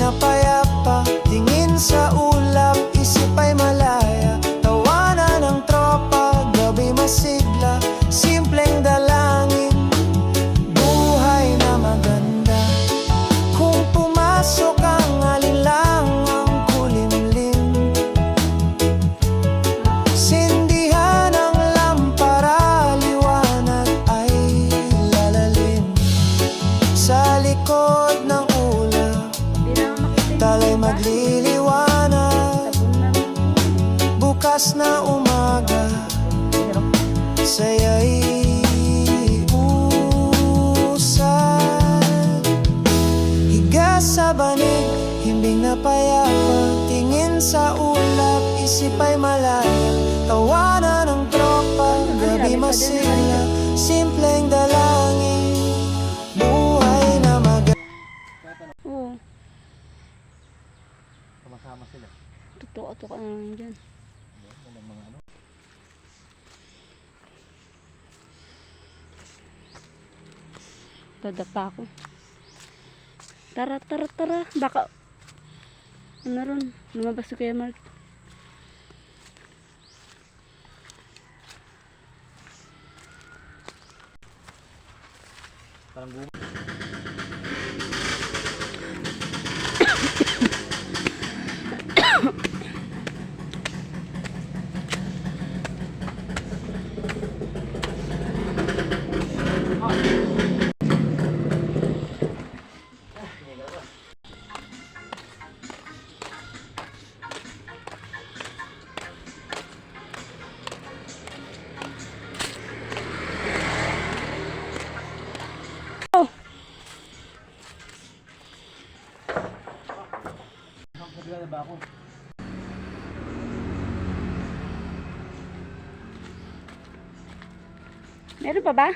na payapa, tingin sa ulap, isip ay malaya. Tawanan ng tropa, gabi masigla, simpleng dalangin, buhay na maganda. Kung pumasok ang alinlangang kulimlim, sindihan ang lampara, liwanag ay lalalim. Sa likod ng ulap, talay magliliwanag. Bukas na umaga, saya'y usad. Higa sa banig, himbing na payapa, tingin sa ulap, isip ay malaya. Tawanan ng tropa, gabi masigla, simpleng dalangin, buhay na maganda. Oo. Sama-sama sila. Tutok-tutok na lang dyan. Walang mga ano. Dadapa ako. Tara, tara, tara. Baka, ano ron, lumabas si Kuya Mark. Parang guma. Nagkakala ba ako? Meron pa ba?